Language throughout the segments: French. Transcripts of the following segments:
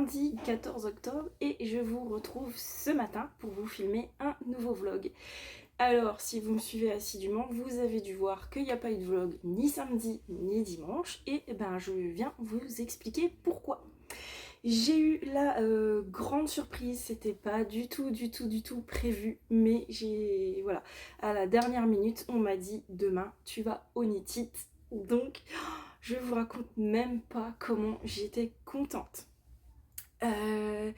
lundi 14 octobre et je vous retrouve ce matin pour vous filmer un nouveau vlog. Alors, si vous me suivez assidûment, vous avez dû voir qu'il n'y a pas eu de vlog ni samedi ni dimanche et ben je viens vous expliquer pourquoi. J'ai eu la grande surprise, c'était pas du tout prévu, mais voilà, à la dernière minute, on m'a dit demain tu vas au Nitit, donc je vous raconte même pas comment j'étais contente. Euh,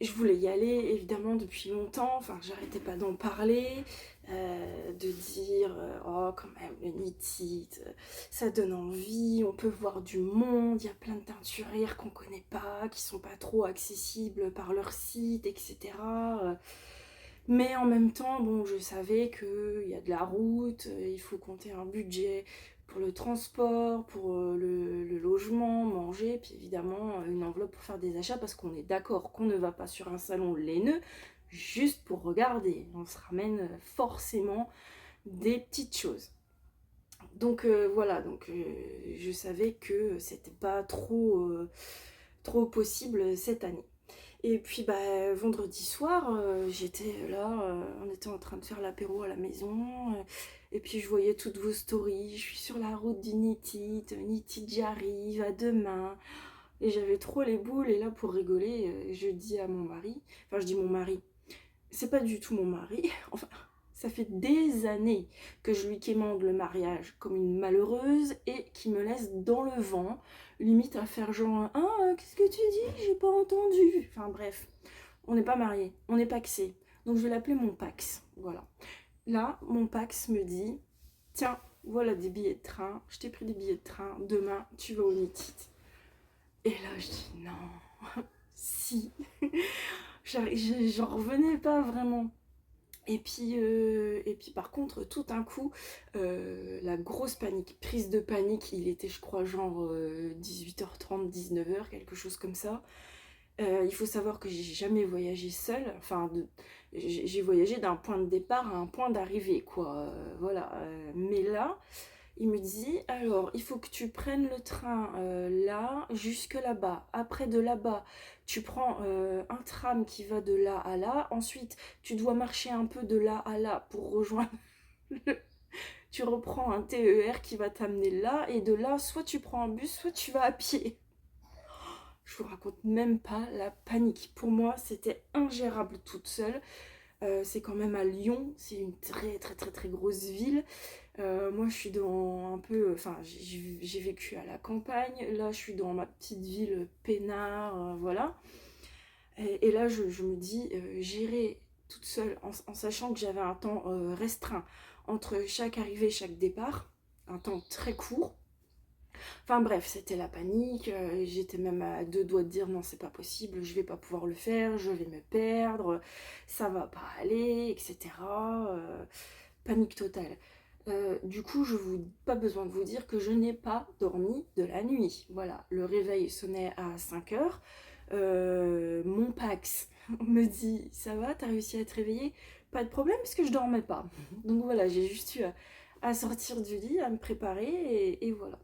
je voulais y aller évidemment depuis longtemps, enfin j'arrêtais pas d'en parler, de dire oh quand même le Nitit, ça donne envie, on peut voir du monde, il y a plein de teinturières qu'on connaît pas, qui sont pas trop accessibles par leur site, etc. Mais en même temps, bon, je savais qu'il y a de la route, il faut compter un budget pour le transport, pour le logement, manger, puis évidemment une enveloppe pour faire des achats, parce qu'on est d'accord qu'on ne va pas sur un salon laineux juste pour regarder. On se ramène forcément des petites choses. Donc voilà, je savais que c'était pas trop possible cette année. Et puis vendredi soir, j'étais là, on était en train de faire l'apéro à la maison, et puis je voyais toutes vos stories, je suis sur la route du Nitit, Nitit j'arrive, à demain, et j'avais trop les boules, et là pour rigoler, je dis à mon mari, enfin je dis mon mari, c'est pas du tout mon mari, enfin ça fait des années que je lui quémande le mariage comme une malheureuse et qui me laisse dans le vent, limite à faire genre « Ah, qu'est-ce que tu dis? J'ai pas entendu !» Enfin bref, on n'est pas mariés, on est paxés. Donc je vais l'appeler mon pax, voilà. Là, mon pax me dit « Tiens, voilà des billets de train, je t'ai pris des billets de train, demain tu vas au Nitit. » Et là je dis « Non, si !» J'en revenais pas vraiment. Et puis par contre, tout un coup, la grosse panique, prise de panique, il était je crois genre 18h30, 19h, quelque chose comme ça. Il faut savoir que j'ai jamais voyagé seule, enfin j'ai voyagé d'un point de départ à un point d'arrivée quoi, voilà. Mais là, il me dit, alors, il faut que tu prennes le train là, jusque là-bas. Après de là-bas, tu prends un tram qui va de là à là. Ensuite, tu dois marcher un peu de là à là pour rejoindre le... Tu reprends un TER qui va t'amener là. Et de là, soit tu prends un bus, soit tu vas à pied. Je vous raconte même pas la panique. Pour moi, c'était ingérable toute seule. C'est quand même à Lyon, c'est une très grosse ville. Moi je suis dans un peu, enfin j'ai vécu à la campagne, là je suis dans ma petite ville peinard, voilà. Et là je me dis, j'irai toute seule en sachant que j'avais un temps restreint entre chaque arrivée et chaque départ, un temps très court. Enfin bref, c'était la panique, j'étais même à deux doigts de dire non c'est pas possible, je vais pas pouvoir le faire, je vais me perdre, ça va pas aller, etc. Panique totale. Du coup, pas besoin de vous dire que je n'ai pas dormi de la nuit. Voilà, le réveil sonnait à 5h. Mon Pax me dit, ça va, t'as réussi à te réveiller? Pas de problème parce que je dormais pas. Donc voilà, j'ai juste eu à sortir du lit, à me préparer et voilà.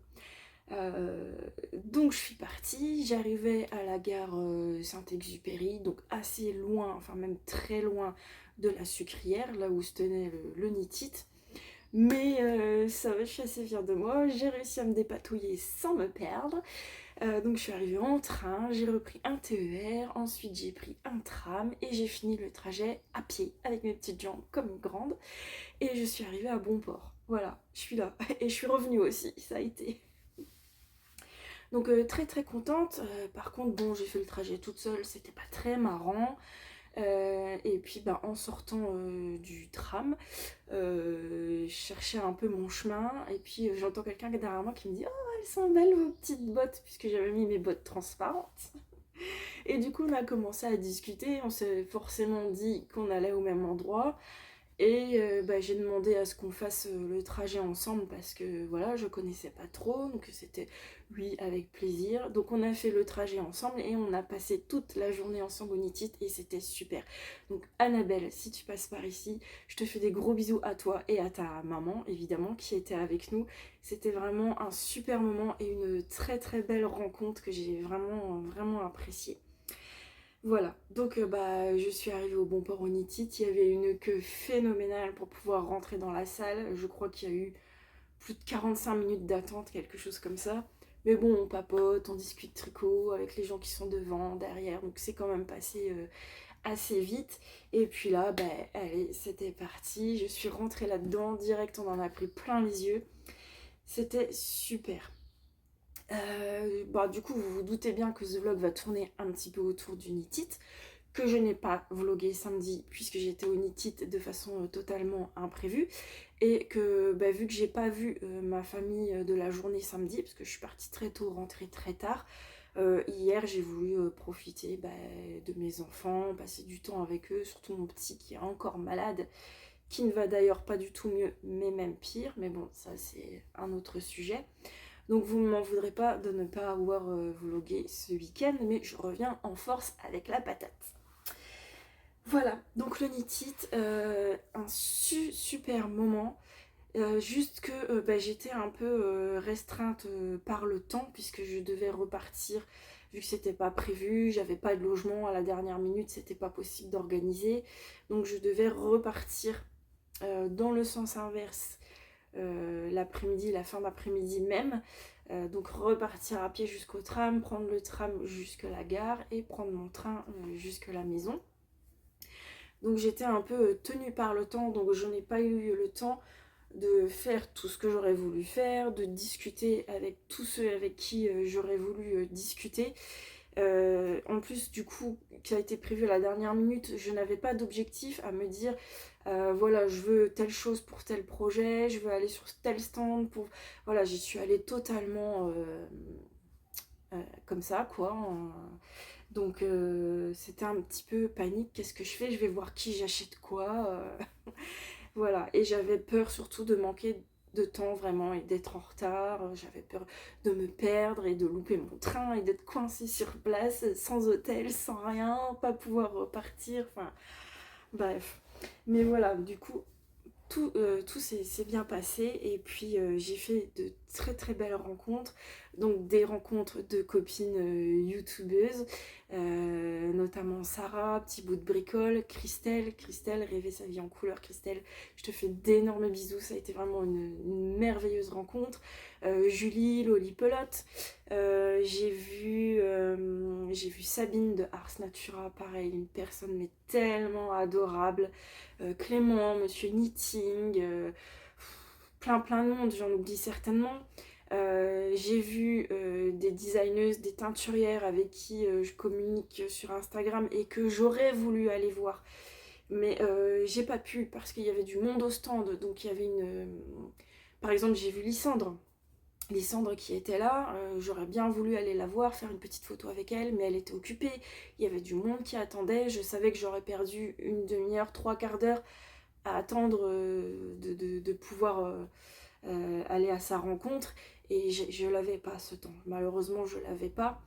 Donc je suis partie, j'arrivais à la gare Saint-Exupéry, donc assez loin, enfin même très loin de la sucrière, là où se tenait le Nitit. Mais ça va, je suis assez fière de moi, j'ai réussi à me dépatouiller sans me perdre. Donc je suis arrivée en train, j'ai repris un TER, ensuite j'ai pris un tram et j'ai fini le trajet à pied avec mes petites jambes comme une grande. Et je suis arrivée à bon port. Voilà, je suis là. Et je suis revenue aussi, ça a été. Donc très contente. Par contre, bon, j'ai fait le trajet toute seule, c'était pas très marrant. Et puis en sortant du tram, je cherchais un peu mon chemin. Et puis j'entends quelqu'un derrière moi qui me dit « Oh, elles sont belles vos petites bottes !» Puisque j'avais mis mes bottes transparentes. Et du coup, on a commencé à discuter. On s'est forcément dit qu'on allait au même endroit. Et j'ai demandé à ce qu'on fasse le trajet ensemble parce que voilà, je connaissais pas trop, donc c'était oui avec plaisir. Donc on a fait le trajet ensemble et on a passé toute la journée ensemble au Nitit et c'était super. Donc Annabelle, si tu passes par ici, je te fais des gros bisous à toi et à ta maman évidemment qui était avec nous. C'était vraiment un super moment et une très très belle rencontre que j'ai vraiment appréciée. Voilà, donc je suis arrivée au bon port au Nitit, il y avait une queue phénoménale pour pouvoir rentrer dans la salle, je crois qu'il y a eu plus de 45 minutes d'attente, quelque chose comme ça. Mais bon, on papote, on discute tricot avec les gens qui sont devant, derrière, donc c'est quand même passé assez vite. Et puis là, allez, c'était parti, je suis rentrée là-dedans, direct on en a pris plein les yeux, c'était super. Du coup, vous vous doutez bien que ce vlog va tourner un petit peu autour du Nitit, que je n'ai pas vlogué samedi puisque j'étais au Nitit de façon totalement imprévue et que vu que j'ai pas vu ma famille de la journée samedi parce que je suis partie très tôt, rentrée très tard, hier j'ai voulu profiter de mes enfants, passer du temps avec eux, surtout mon petit qui est encore malade, qui ne va d'ailleurs pas du tout mieux mais même pire, mais bon ça c'est un autre sujet. Donc vous ne m'en voudrez pas de ne pas avoir vlogué ce week-end, mais je reviens en force avec la patate. Voilà, donc le Nitit, un super moment. Juste que j'étais un peu restreinte par le temps puisque je devais repartir vu que c'était pas prévu, j'avais pas de logement à la dernière minute, c'était pas possible d'organiser. Donc je devais repartir dans le sens inverse l'après-midi, la fin d'après-midi même. Donc repartir à pied jusqu'au tram, prendre le tram jusque la gare et prendre mon train jusque la maison. Donc j'étais un peu tenue par le temps, donc je n'ai pas eu le temps de faire tout ce que j'aurais voulu faire, de discuter avec tous ceux avec qui j'aurais voulu discuter. En plus, du coup, qui a été prévu à la dernière minute, je n'avais pas d'objectif à me dire voilà, je veux telle chose pour tel projet, je veux aller sur tel stand pour. Voilà, j'y suis allée totalement comme ça, quoi. Donc, c'était un petit peu panique. Qu'est-ce que je fais? Je vais voir qui j'achète quoi. Voilà, et j'avais peur surtout de manquer de temps vraiment et d'être en retard. J'avais peur de me perdre et de louper mon train et d'être coincée sur place, sans hôtel, sans rien, pas pouvoir repartir. Enfin, bref. Mais voilà, du coup, tout s'est bien passé et puis j'ai fait de très très belles rencontres, donc des rencontres de copines youtubeuses, notamment Sarah, Petit Bout de Bricole, Christelle, rêver sa vie en couleur. Christelle, je te fais d'énormes bisous, ça a été vraiment une merveilleuse rencontre. Julie, Loli Pelote, j'ai vu Sabine de Ars Natura, pareil, une personne mais tellement adorable. Clément, Monsieur Knitting, plein de monde, j'en oublie certainement. J'ai vu des designeuses, des teinturières avec qui je communique sur Instagram et que j'aurais voulu aller voir. Mais j'ai pas pu parce qu'il y avait du monde au stand. Donc il y avait par exemple, j'ai vu Lysandre qui était là, j'aurais bien voulu aller la voir, faire une petite photo avec elle, mais elle était occupée, il y avait du monde qui attendait, je savais que j'aurais perdu une demi-heure, trois quarts d'heure à attendre de pouvoir aller à sa rencontre, et je l'avais pas ce temps, malheureusement je l'avais pas.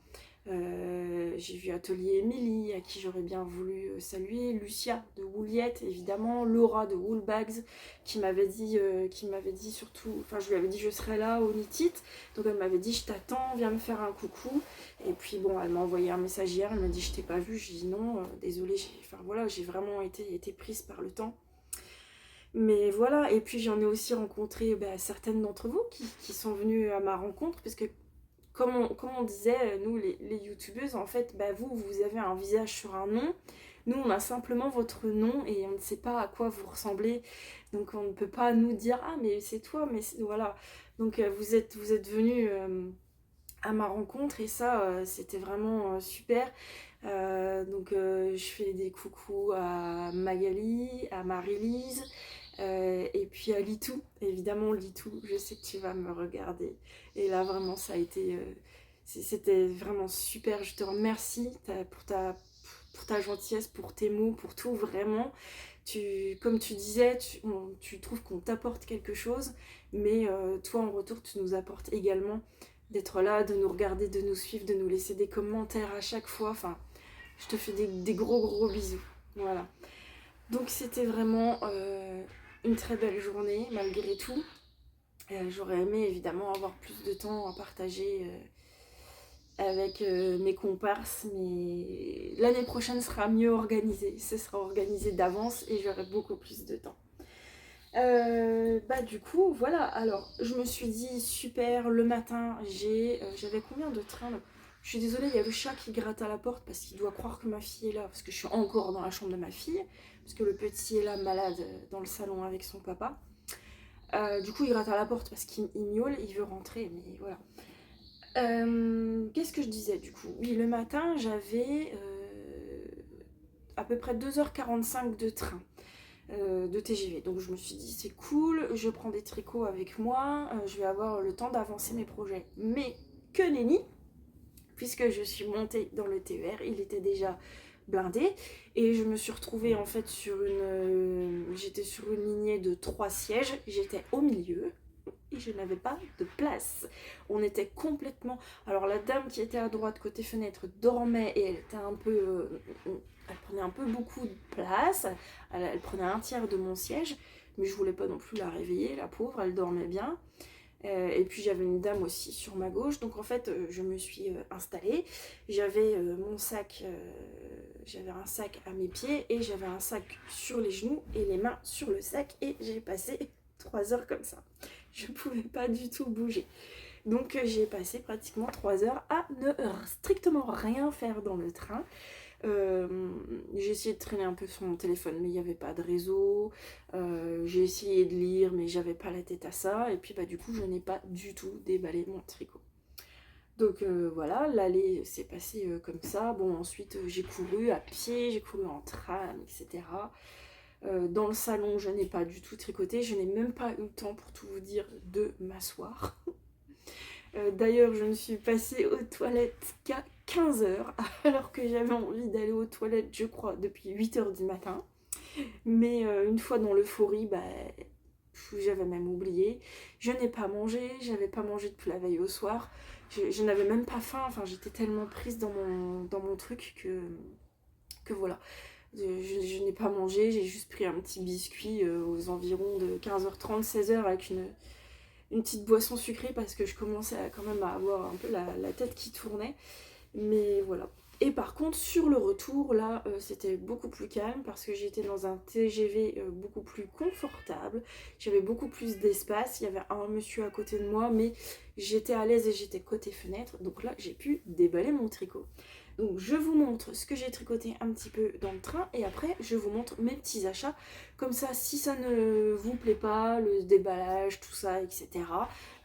J'ai vu Atelier Émilie, à qui j'aurais bien voulu saluer, Lucia de Wouliette évidemment, Laura de Woolbags qui m'avait dit surtout, enfin je lui avais dit je serai là au Nitit, donc elle m'avait dit je t'attends, viens me faire un coucou, et puis bon elle m'a envoyé un message hier, elle m'a dit je t'ai pas vu, je dis non, désolée, j'ai vraiment été prise par le temps. Mais voilà, et puis j'en ai aussi rencontré certaines d'entre vous qui sont venues à ma rencontre, parce que comme on disait, nous les youtubeuses, en fait, vous avez un visage sur un nom. Nous, on a simplement votre nom et on ne sait pas à quoi vous ressemblez. Donc on ne peut pas nous dire ah mais c'est toi, voilà. Donc vous êtes venus à ma rencontre et ça c'était vraiment super. Je fais des coucous à Magali, à Marie-Lise. Et puis à Litou, évidemment Litou, je sais que tu vas me regarder. Et là vraiment ça a été, c'était vraiment super. Je te remercie pour ta gentillesse, pour tes mots, pour tout vraiment. Comme tu disais, tu trouves qu'on t'apporte quelque chose, mais toi en retour tu nous apportes également d'être là, de nous regarder, de nous suivre, de nous laisser des commentaires à chaque fois. Enfin, je te fais des gros bisous. Voilà. Donc c'était vraiment une très belle journée malgré tout. J'aurais aimé évidemment avoir plus de temps à partager avec mes comparses, mais l'année prochaine sera mieux organisée. Ce sera organisé d'avance et j'aurai beaucoup plus de temps. Du coup, voilà. Alors, je me suis dit, super, le matin, j'avais combien de trains là. Je suis désolée, il y a le chat qui gratte à la porte parce qu'il doit croire que ma fille est là, parce que je suis encore dans la chambre de ma fille, parce que le petit est là malade dans le salon avec son papa. Du coup, il gratte à la porte parce qu'il miaule, il veut rentrer, mais voilà. Qu'est-ce que je disais du coup? Oui, le matin, j'avais à peu près 2h45 de train. De TGV. Donc je me suis dit c'est cool, je prends des tricots avec moi, je vais avoir le temps d'avancer mes projets. Mais que nenni, puisque je suis montée dans le TER, il était déjà blindé et je me suis retrouvée en fait j'étais sur une lignée de 3 sièges, j'étais au milieu et je n'avais pas de place. On était complètement... Alors la dame qui était à droite côté fenêtre dormait et elle était un peu... elle prenait un peu beaucoup de place, elle prenait un tiers de mon siège, mais je voulais pas non plus la réveiller, la pauvre, elle dormait bien. Et puis j'avais une dame aussi sur ma gauche, donc en fait je me suis installée, j'avais mon sac, j'avais un sac à mes pieds et j'avais un sac sur les genoux et les mains sur le sac et j'ai passé 3 heures comme ça. Je ne pouvais pas du tout bouger. Donc j'ai passé pratiquement 3 heures à ne strictement rien faire dans le train. J'ai essayé de traîner un peu sur mon téléphone, mais il n'y avait pas de réseau. J'ai essayé de lire, mais j'avais pas la tête à ça. Et puis du coup, je n'ai pas du tout déballé mon tricot. Donc voilà, l'aller s'est passé comme ça. Bon, ensuite j'ai couru à pied, j'ai couru en tram, etc. Dans le salon, je n'ai pas du tout tricoté. Je n'ai même pas eu le temps, pour tout vous dire, de m'asseoir. D'ailleurs, je ne suis passée aux toilettes qu'à 15h, alors que j'avais envie d'aller aux toilettes, je crois, depuis 8h du matin. Mais une fois dans l'euphorie, j'avais même oublié. Je n'ai pas mangé, j'avais pas mangé depuis la veille au soir. Je n'avais même pas faim, enfin j'étais tellement prise dans mon truc que voilà. Je n'ai pas mangé, j'ai juste pris un petit biscuit aux environs de 15h30, 16h avec une petite boisson sucrée parce que je commençais quand même à avoir un peu la tête qui tournait. Mais voilà. Et par contre, sur le retour, là, c'était beaucoup plus calme parce que j'étais dans un TGV beaucoup plus confortable. J'avais beaucoup plus d'espace. Il y avait un monsieur à côté de moi, mais j'étais à l'aise et j'étais côté fenêtre. Donc là, j'ai pu déballer mon tricot. Donc je vous montre ce que j'ai tricoté un petit peu dans le train et après je vous montre mes petits achats. Comme ça, si ça ne vous plaît pas, le déballage, tout ça, etc.,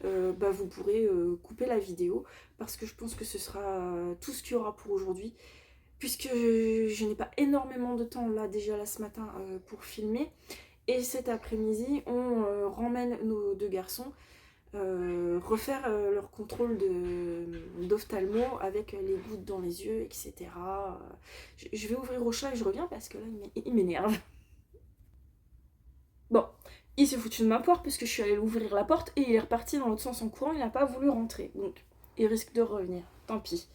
vous pourrez couper la vidéo parce que je pense que ce sera tout ce qu'il y aura pour aujourd'hui. Puisque je n'ai pas énormément de temps là déjà là ce matin pour filmer. Et cet après-midi, on ramène nos 2 garçons refaire leur contrôle d'ophtalmo avec les gouttes dans les yeux, etc. Je vais ouvrir au chat et je reviens parce que là il m'énerve. Bon, il s'est foutu de ma poire parce que je suis allée ouvrir la porte et il est reparti dans l'autre sens en courant, il n'a pas voulu rentrer. Donc il risque de revenir, tant pis.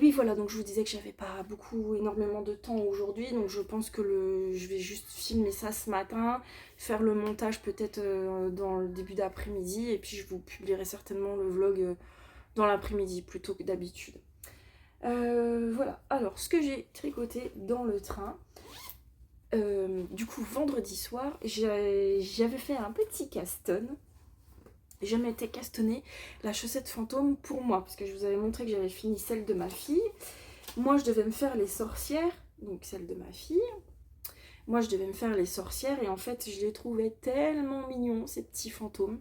Oui voilà, donc je vous disais que j'avais pas énormément de temps aujourd'hui, donc je pense que je vais juste filmer ça ce matin, faire le montage peut-être dans le début d'après-midi, et puis je vous publierai certainement le vlog dans l'après-midi plutôt que d'habitude. Voilà, alors ce que j'ai tricoté dans le train, du coup vendredi soir, j'avais fait un petit caston. Je m'étais casstonné la chaussette fantôme pour moi, parce que je vous avais montré que j'avais fini celle de ma fille. Moi, je devais me faire les sorcières, donc celle de ma fille. Moi, je devais me faire les sorcières, et en fait, je les trouvais tellement mignons, ces petits fantômes,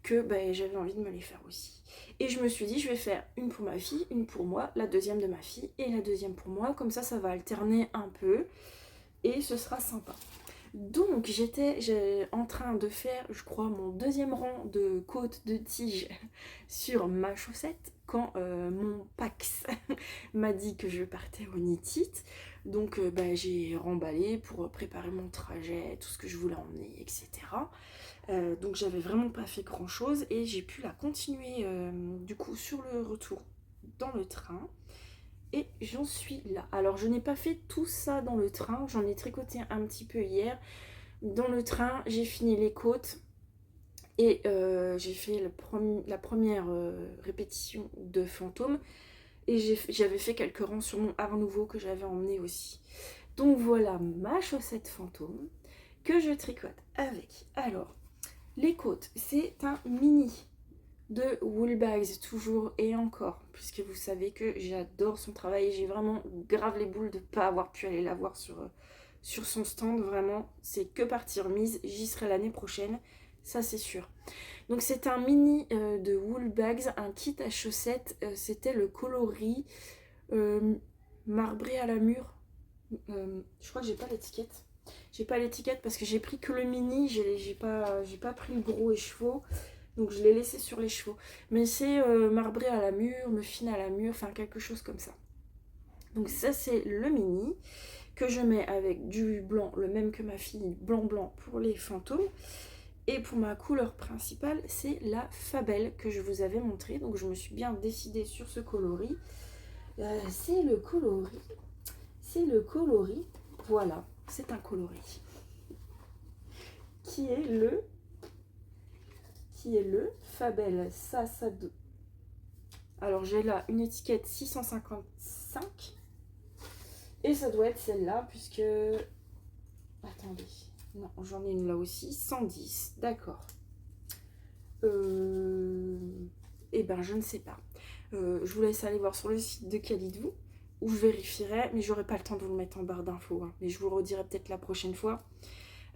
que j'avais envie de me les faire aussi. Et je me suis dit, je vais faire une pour ma fille, une pour moi, la deuxième de ma fille, et la deuxième pour moi. Comme ça va alterner un peu, et ce sera sympa. Donc j'étais en train de faire, je crois, mon 2e rang de côte de tige sur ma chaussette quand mon Pax m'a dit que je partais au Knit It. Donc j'ai remballé pour préparer mon trajet, tout ce que je voulais emmener, etc. Donc j'avais vraiment pas fait grand chose et j'ai pu la continuer du coup sur le retour dans le train. Et j'en suis là. Alors je n'ai pas fait tout ça dans le train, j'en ai tricoté un petit peu hier. Dans le train, j'ai fini les côtes et j'ai fait la première répétition de fantôme. Et j'avais fait quelques rangs sur mon art nouveau que j'avais emmené aussi. Donc voilà ma chaussette fantôme que je tricote avec. Alors, les côtes, c'est un mini de Woolbags toujours et encore, puisque vous savez que j'adore son travail et j'ai vraiment grave les boules de ne pas avoir pu aller la voir sur son stand. Vraiment, c'est que partie remise, j'y serai l'année prochaine, ça c'est sûr. Donc c'est un mini de Woolbags, un kit à chaussettes, c'était le coloris marbré à la mûre. Je crois que j'ai pas l'étiquette. J'ai pas l'étiquette parce que j'ai pris que le mini, j'ai pas pris le gros écheveau. Donc je l'ai laissé sur les chevaux. Mais c'est marbré à la mûre, muffin à la mûre, enfin quelque chose comme ça. Donc ça c'est le mini que je mets avec du blanc, le même que ma fille, blanc pour les fantômes. Et pour ma couleur principale, c'est la Fabelle que je vous avais montré. Donc je me suis bien décidée sur ce coloris. C'est le coloris. C'est le coloris. Voilà, c'est un coloris. Qui est le Fabelle Sasado. Alors j'ai là une étiquette 655 et ça doit être celle-là puisque... Attendez, non j'en ai une là aussi, 110, d'accord. Eh ben je ne sais pas. Je vous laisse aller voir sur le site de Calidou où je vérifierai, mais j'aurai pas le temps de vous le mettre en barre d'infos, hein, mais je vous le redirai peut-être la prochaine fois.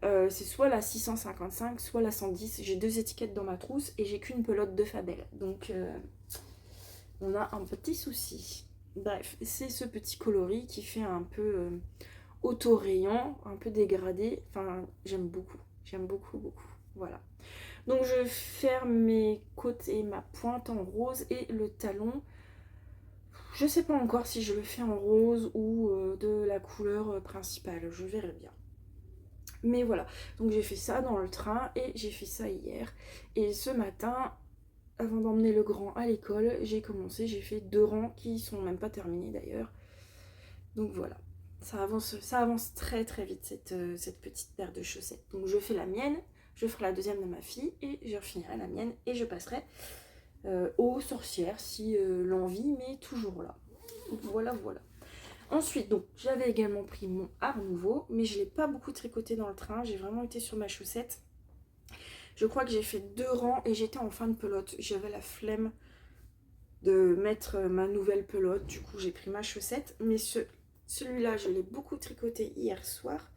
C'est soit la 655, soit la 110. J'ai deux étiquettes dans ma trousse et j'ai qu'une pelote de Fabelle. Donc on a un petit souci. Bref, c'est ce petit coloris qui fait un peu auto-rayant, un peu dégradé. Enfin, j'aime beaucoup. J'aime beaucoup, beaucoup. Voilà. Donc je ferme mes côtes et ma pointe en rose et le talon. Je sais pas encore si je le fais en rose ou de la couleur principale. Je verrai bien. Mais voilà, donc j'ai fait ça dans le train et j'ai fait ça hier. Et ce matin, avant d'emmener le grand à l'école, j'ai fait 2 rangs qui sont même pas terminés d'ailleurs. Donc voilà, ça avance très très vite cette petite paire de chaussettes. Donc je fais la mienne, je ferai la deuxième de ma fille et je finirai la mienne et je passerai aux sorcières si l'envie m'est toujours là. Voilà, voilà. Ensuite, donc, j'avais également pris mon art nouveau, mais je ne l'ai pas beaucoup tricoté dans le train. J'ai vraiment été sur ma chaussette. Je crois que j'ai fait 2 rangs et j'étais en fin de pelote. J'avais la flemme de mettre ma nouvelle pelote. Du coup, j'ai pris ma chaussette. Mais celui-là, je l'ai beaucoup tricoté hier soir.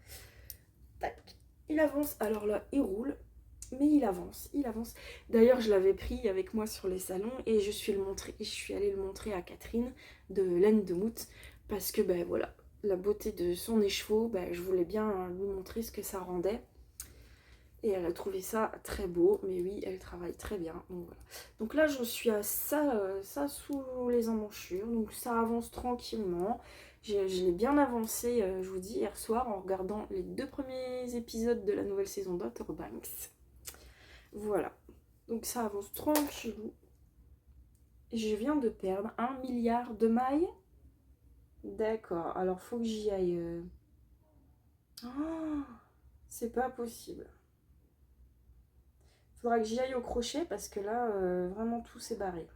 Tac, il avance. Alors là, il roule. Mais il avance, il avance. D'ailleurs, je l'avais pris avec moi sur les salons et je suis allée le montrer à Catherine de Laine de Mout parce que ben voilà, la beauté de son écheveau, ben, je voulais bien lui montrer ce que ça rendait. Et elle a trouvé ça très beau, mais oui, elle travaille très bien. Donc, voilà. Donc là, je suis à ça sous les emmanchures, donc ça avance tranquillement. Je l'ai bien avancé, je vous dis, hier soir en regardant les 2 premiers épisodes de la nouvelle saison d'Outer Banks. Voilà, donc ça avance tranquillou. Je viens de perdre 1 milliard de mailles. D'accord, alors faut que j'y aille. Oh, c'est pas possible. Faudra que j'y aille au crochet parce que là, vraiment tout s'est barré.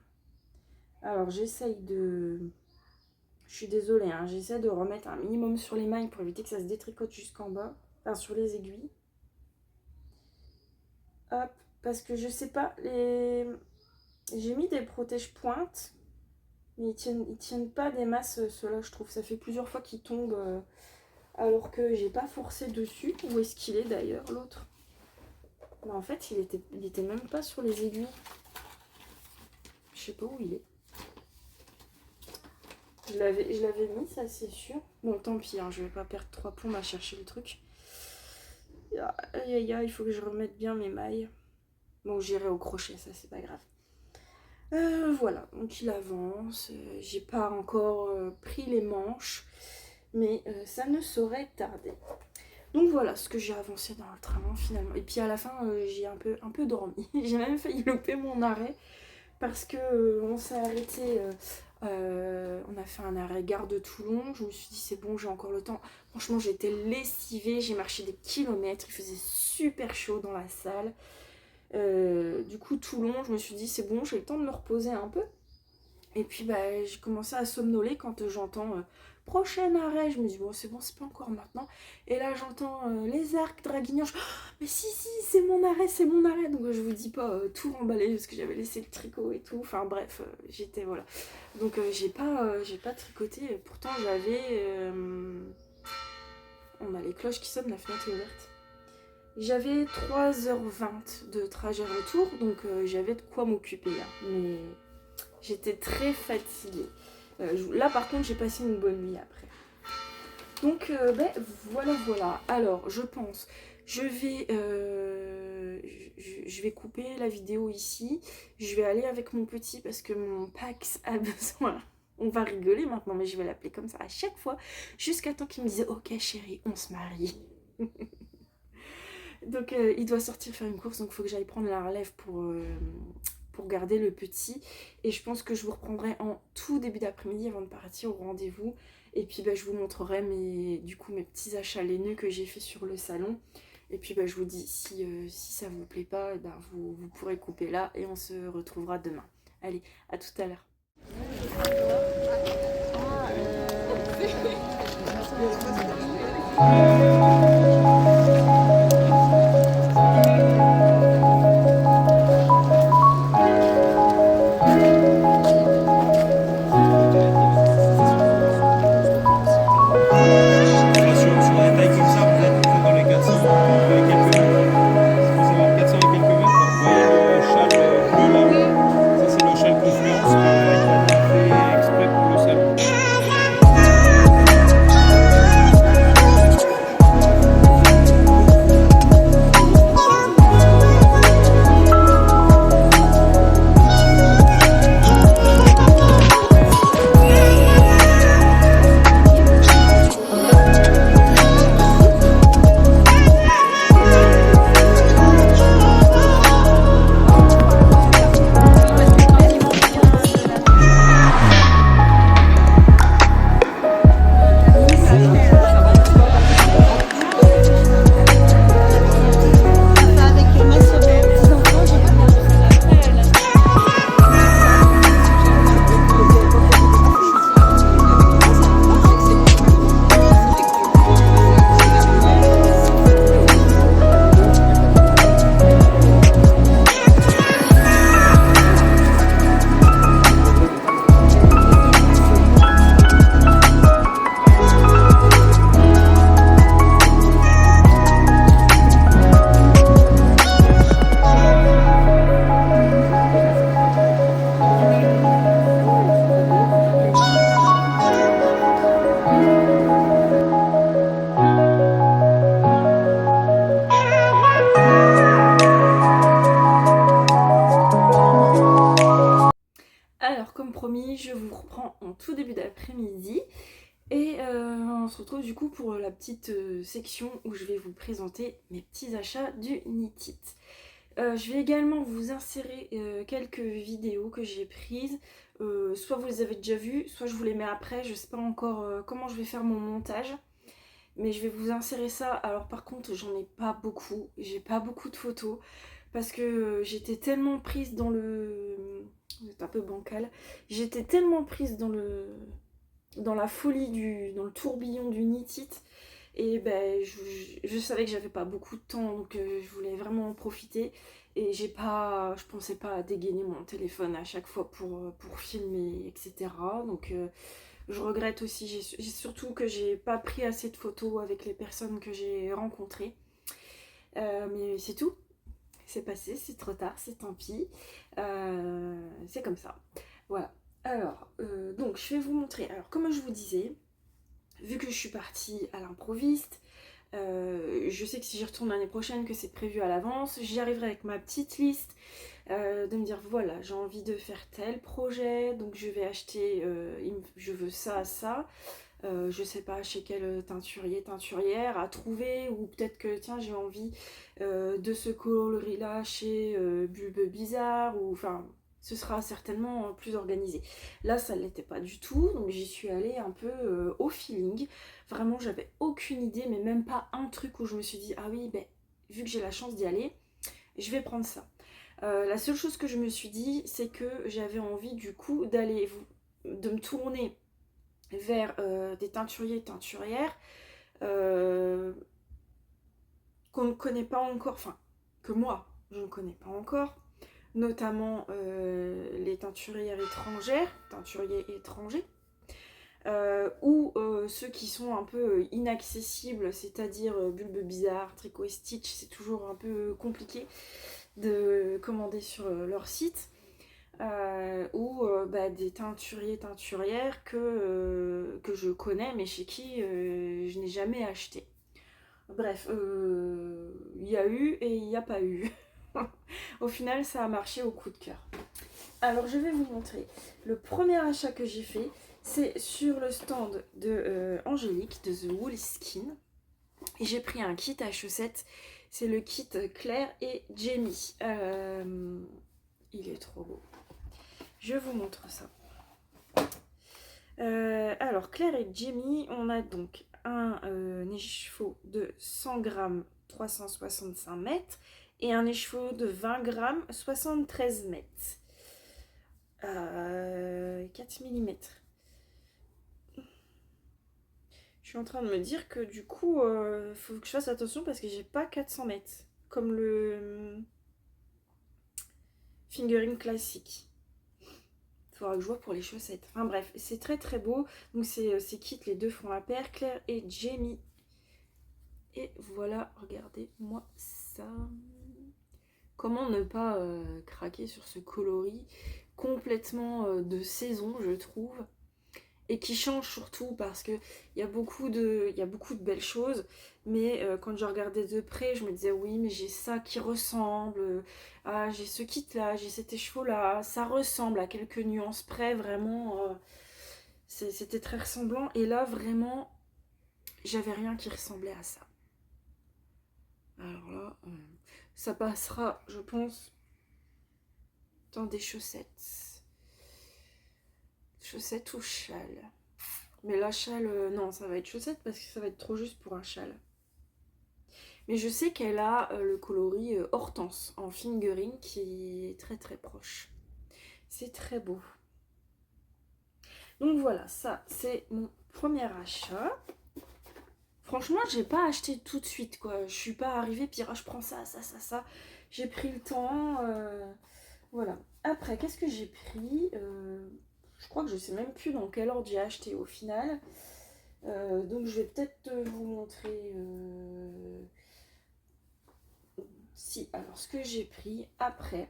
Alors j'essaye de... Je suis désolée, hein, j'essaie de remettre un minimum sur les mailles pour éviter que ça se détricote jusqu'en bas. Enfin, sur les aiguilles. Hop, parce que je sais pas, j'ai mis des protège-pointes. Mais ils tiennent pas des masses, ceux-là, je trouve. Ça fait plusieurs fois qu'ils tombent alors que j'ai pas forcé dessus. Où est-ce qu'il est d'ailleurs, l'autre? Bah, en fait, il était même pas sur les aiguilles. Je sais pas où il est. Je l'avais mis, ça c'est sûr. Bon, tant pis, hein, je vais pas perdre 3 plombs à chercher le truc. Aïe aïe aïe, il faut que je remette bien mes mailles. Bon, j'irai au crochet, ça c'est pas grave. Voilà, donc il avance. J'ai pas encore pris les manches. mais ça ne saurait tarder. Donc voilà ce que j'ai avancé dans le train finalement. Et puis à la fin, j'ai un peu dormi. J'ai même failli louper mon arrêt parce que on s'est arrêté. On a fait un arrêt gare de Toulon. Je me suis dit c'est bon, j'ai encore le temps. Franchement, j'étais lessivée. J'ai marché des kilomètres. Il faisait super chaud dans la salle. Du coup, Toulon, je me suis dit c'est bon, j'ai le temps de me reposer un peu. Et puis j'ai commencé à somnoler quand j'entends prochain arrêt. Je me dis bon c'est pas encore maintenant. Et là j'entends les arcs Draguignan. Oh, mais si c'est mon arrêt, c'est mon arrêt. Donc je vous dis pas tout remballé parce que j'avais laissé le tricot et tout. Enfin bref, j'étais voilà. Donc j'ai pas tricoté. Pourtant j'avais on a les cloches qui sonnent, la fenêtre est ouverte. J'avais 3h20 de trajet retour, donc j'avais de quoi m'occuper là. Mais j'étais très fatiguée. Là par contre j'ai passé une bonne nuit après. Donc voilà. Alors je pense, je vais couper la vidéo ici. Je vais aller avec mon petit parce que mon Pax a besoin. On va rigoler maintenant, mais je vais l'appeler comme ça à chaque fois. Jusqu'à temps qu'il me dise ok chérie, on se marie. Donc il doit sortir faire une course, donc il faut que j'aille prendre la relève pour garder le petit. Et je pense que je vous reprendrai en tout début d'après-midi avant de partir au rendez-vous. Et puis je vous montrerai mes petits achats laineux que j'ai fait sur le salon. Et puis je vous dis, si ça vous plaît pas, vous pourrez couper là et on se retrouvera demain. Allez, à tout à l'heure. Sur des tailles comme ça, vous êtes dans les 400 et quelques mètres. Faut savoir 400 et quelques mètres. Vous voyez le châle bleu là? Ça, c'est le châle Confluence que Aitana a fait exprès pour le salon. Alors, comme promis, je vous reprends en tout début d'après-midi. Et on se retrouve du coup pour la petite section où je vais vous présenter mes petits achats du Knit It. Je vais également vous insérer quelques vidéos que j'ai prises. Soit vous les avez déjà vues, soit je vous les mets après. Je sais pas encore comment je vais faire mon montage. Mais je vais vous insérer ça. Alors par contre, j'en ai pas beaucoup. J'ai pas beaucoup de photos. Parce que j'étais tellement prise dans le... C'est un peu bancal. J'étais tellement prise dans la folie, dans le tourbillon du Knit It. Et je savais que j'avais pas beaucoup de temps, donc je voulais vraiment en profiter. Et je pensais pas à dégainer mon téléphone à chaque fois pour filmer, etc. Donc je regrette aussi, surtout que j'ai pas pris assez de photos avec les personnes que j'ai rencontrées. Mais c'est tout. C'est passé, c'est trop tard, c'est tant pis. C'est comme ça. Voilà. Alors, donc je vais vous montrer. Alors, comme je vous disais, vu que je suis partie à l'improviste, je sais que si j'y retourne l'année prochaine, que c'est prévu à l'avance, j'y arriverai avec ma petite liste de me dire voilà, j'ai envie de faire tel projet, donc je vais acheter, je veux ça, ça. je sais pas chez quel teinturier, teinturière à trouver, ou peut-être que tiens j'ai envie de ce coloris là chez Bulbe Bizarre, ou enfin ce sera certainement plus organisé. Là ça ne l'était pas du tout, donc j'y suis allée un peu au feeling. Vraiment j'avais aucune idée, mais même pas un truc où je me suis dit ah oui ben vu que j'ai la chance d'y aller, je vais prendre ça. La seule chose que je me suis dit, c'est que j'avais envie du coup de me tourner vers des teinturiers et teinturières qu'on ne connaît pas encore, enfin que moi je ne connais pas encore, notamment les teinturières étrangères, teinturiers étrangers, ou ceux qui sont un peu inaccessibles, c'est-à-dire Bulbe Bizarre, Tricot et Stitch, c'est toujours un peu compliqué de commander sur leur site. Ou des teinturiers, teinturières que je connais mais chez qui je n'ai jamais acheté. Bref, il y a eu et il n'y a pas eu. Au final, ça a marché au coup de cœur. Alors, je vais vous montrer. Le premier achat que j'ai fait, c'est sur le stand de Angélique, de The Wool Skin. Et j'ai pris un kit à chaussettes. C'est le kit Claire et Jamie. Il est trop beau. Je vous montre ça. Alors, Claire et Jamie, on a donc un écheveau de 100 grammes, 365 mètres, et un écheveau de 20 grammes, 73 mètres. 4 mm. Je suis en train de me dire que du coup, faut que je fasse attention parce que j'ai pas 400 mètres, comme le fingering classique. Faudra que je vois pour les chaussettes. Enfin bref, c'est très très beau. Donc c'est kit, les deux font la paire, Claire et Jamie. Et voilà, regardez-moi ça. Comment ne pas craquer sur ce coloris complètement de saison, je trouve. Et qui change surtout parce qu'il y a beaucoup de belles choses. Mais quand je regardais de près, je me disais oui, mais j'ai ça qui ressemble. Ah, j'ai ce kit là, j'ai cet écheveau là. Ça ressemble à quelques nuances près, vraiment. C'était très ressemblant. Et là, vraiment, j'avais rien qui ressemblait à ça. Alors là, ça passera, je pense, dans des chaussettes. Chaussettes ou châle. Mais la châle, non, ça va être chaussette parce que ça va être trop juste pour un châle. Mais je sais qu'elle a le coloris Hortense en fingering qui est très très proche. C'est très beau. Donc voilà, ça c'est mon premier achat. Franchement, j'ai pas acheté tout de suite quoi. Je suis pas arrivée, puis je prends ça, ça, ça, ça. J'ai pris le temps. Voilà. Après, qu'est-ce que j'ai pris Je crois que je sais même plus dans quel ordre j'ai acheté au final. Donc je vais peut-être vous montrer. Si, alors ce que j'ai pris après.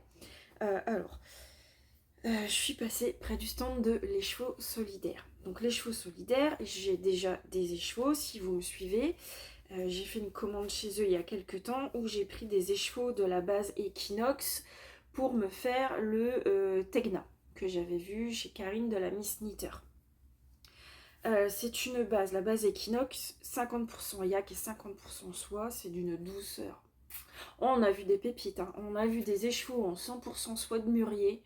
Je suis passée près du stand de l'écheveau solidaire. Donc l'écheveau solidaire, j'ai déjà des écheveaux si vous me suivez. J'ai fait une commande chez eux il y a quelques temps où j'ai pris des écheveaux de la base Equinox pour me faire le Tegna que j'avais vu chez Karine de la Miss Knitter. C'est une base, la base Equinox, 50% yak et 50% soie, c'est d'une douceur. On a vu des pépites, hein. On a vu des écheveaux en 100% soie de mûrier.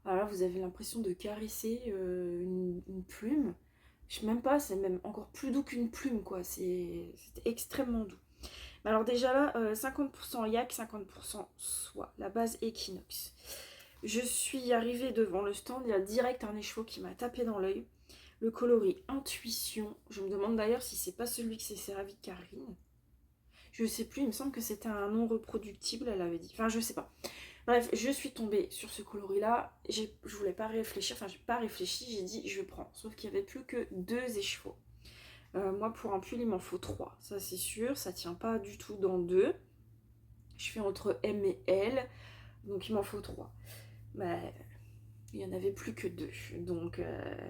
Alors là, vous avez l'impression de caresser une plume. Je sais même pas, c'est même encore plus doux qu'une plume, quoi. C'est extrêmement doux. Mais alors déjà là, 50% yak, 50% soie, la base Equinox. Je suis arrivée devant le stand, il y a direct un écheveau qui m'a tapé dans l'œil. Le coloris Intuition. Je me demande d'ailleurs si c'est pas celui que s'est servi Karine. Je sais plus, il me semble que c'était un non reproductible, elle avait dit. Enfin, je sais pas. Bref, je suis tombée sur ce coloris-là. Je voulais pas réfléchir, enfin, j'ai pas réfléchi, j'ai dit je prends. Sauf qu'il y avait plus que 2 écheveaux. Moi, pour un pull, il m'en faut 3. Ça, c'est sûr, ça tient pas du tout dans 2. Je fais entre M et L, donc il m'en faut 3. Mais il y en avait plus que 2. Donc,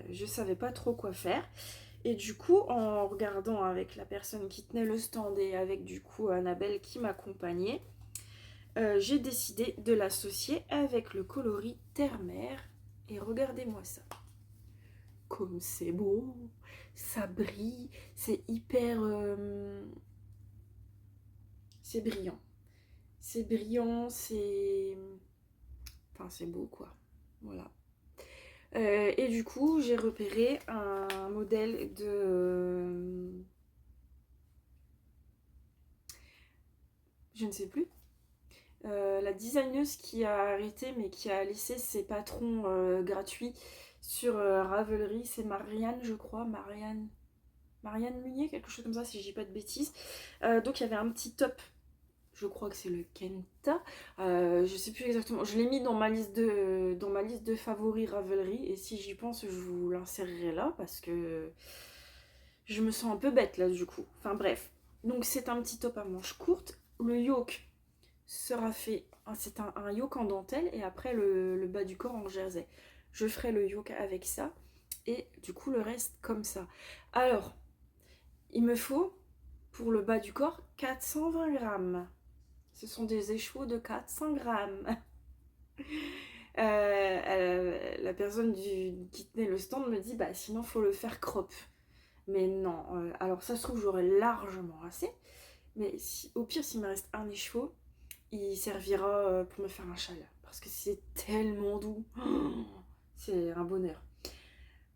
je savais pas trop quoi faire. Et du coup, en regardant avec la personne qui tenait le stand et avec du coup Annabelle qui m'accompagnait, j'ai décidé de l'associer avec le coloris Terre-Mer. Et regardez-moi ça. comme c'est beau, ça brille, c'est hyper... c'est brillant. C'est brillant, c'est... Enfin, c'est beau, quoi. Voilà. Et du coup, j'ai repéré un modèle de... je ne sais plus. La designeuse qui a arrêté, mais qui a laissé ses patrons gratuits sur Ravelry, c'est Marianne, je crois. Marianne Munier, quelque chose comme ça, si je dis pas de bêtises. Donc, il y avait un petit top. Je crois que c'est le Kenta. Je sais plus exactement. Je l'ai mis dans ma liste de favoris Ravelry. Et si j'y pense, je vous l'insérerai là parce que je me sens un peu bête là du coup. Enfin bref. Donc c'est un petit top à manches courtes. Le yoke sera fait. C'est un yoke en dentelle et après le bas du corps en jersey. Je ferai le yoke avec ça. Et du coup le reste comme ça. Alors, il me faut pour le bas du corps 420 grammes. Ce sont des écheveaux de 400 grammes. La personne qui tenait le stand me dit bah sinon faut le faire crop. Mais non, alors ça se trouve j'aurais largement assez. Mais au pire s'il me reste un écheveau, il servira pour me faire un châle. Parce que c'est tellement doux. C'est un bonheur.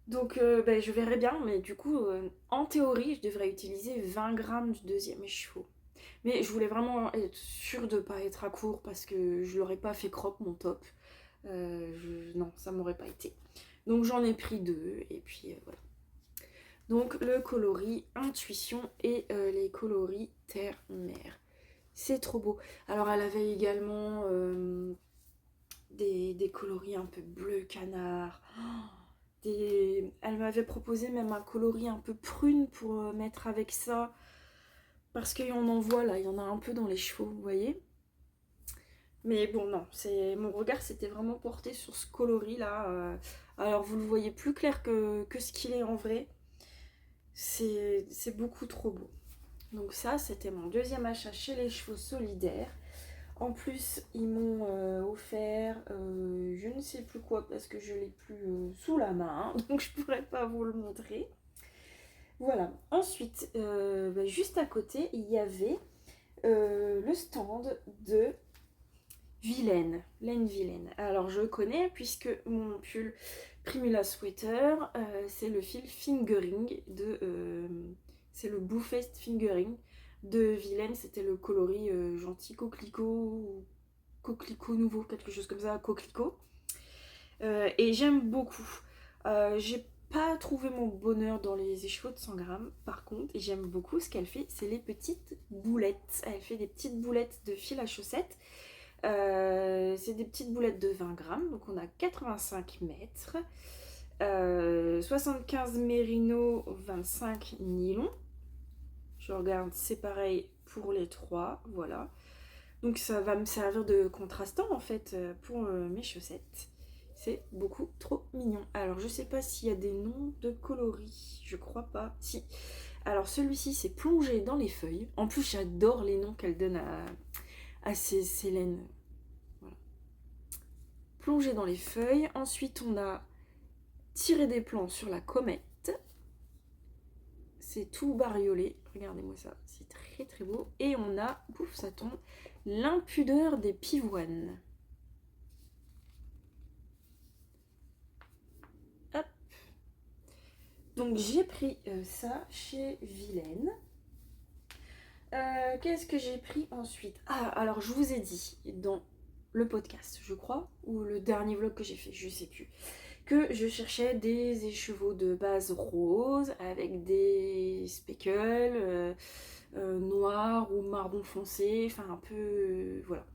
Donc je verrai bien, mais du coup en théorie je devrais utiliser 20 grammes du deuxième écheveau. Mais je voulais vraiment être sûre de ne pas être à court parce que je l'aurais pas fait crop mon top. Non, ça m'aurait pas été. Donc j'en ai pris 2 et puis voilà. Donc le coloris Intuition et les coloris Terre-Mer. C'est trop beau. Alors elle avait également des coloris un peu bleu canard. Elle m'avait proposé même un coloris un peu prune pour mettre avec ça. Parce qu'on en voit là, il y en a un peu dans les chevaux, vous voyez. Mais bon, non, mon regard s'était vraiment porté sur ce coloris là. Alors vous le voyez plus clair que ce qu'il est en vrai. C'est beaucoup trop beau. Donc ça, c'était mon deuxième achat chez les Chevaux Solidaires. En plus, ils m'ont offert je ne sais plus quoi parce que je l'ai plus sous la main. Donc je pourrais pas vous le montrer. Voilà. Ensuite, juste à côté, il y avait le stand de Vilaine, laine Vilaine. Alors je connais puisque mon pull Primula Sweater, c'est le fil fingering c'est le Blue Fest fingering de Vilaine. C'était le coloris gentil coquelicot nouveau, quelque chose comme ça, coquelicot. Et j'aime beaucoup. J'ai pas trouvé mon bonheur dans les écheveaux de 100 grammes. Par contre, j'aime beaucoup ce qu'elle fait, c'est les petites boulettes. Elle fait des petites boulettes de fil à chaussettes. C'est des petites boulettes de 20 grammes, donc on a 85 mètres, 75 mérino, 25 nylon. Je regarde, c'est pareil pour les trois, voilà. Donc ça va me servir de contrastant en fait pour mes chaussettes. C'est beaucoup trop mignon. Alors je sais pas s'il y a des noms de coloris, je crois pas. Si. Alors celui-ci c'est plongé dans les feuilles. En plus j'adore les noms qu'elle donne à ces laines. Voilà. Plongé dans les feuilles. Ensuite on a tiré des plans sur la comète. C'est tout bariolé. Regardez-moi ça, c'est très très beau. Et on a, pouf ça tombe, l'impudeur des pivoines. Hop. Donc j'ai pris ça chez Vilaine. Qu'est-ce que j'ai pris ensuite? Ah, alors je vous ai dit dans le podcast, je crois, ou le dernier vlog que j'ai fait, je sais plus, que je cherchais des écheveaux de base rose avec des speckles noirs ou marron foncé, enfin un peu voilà.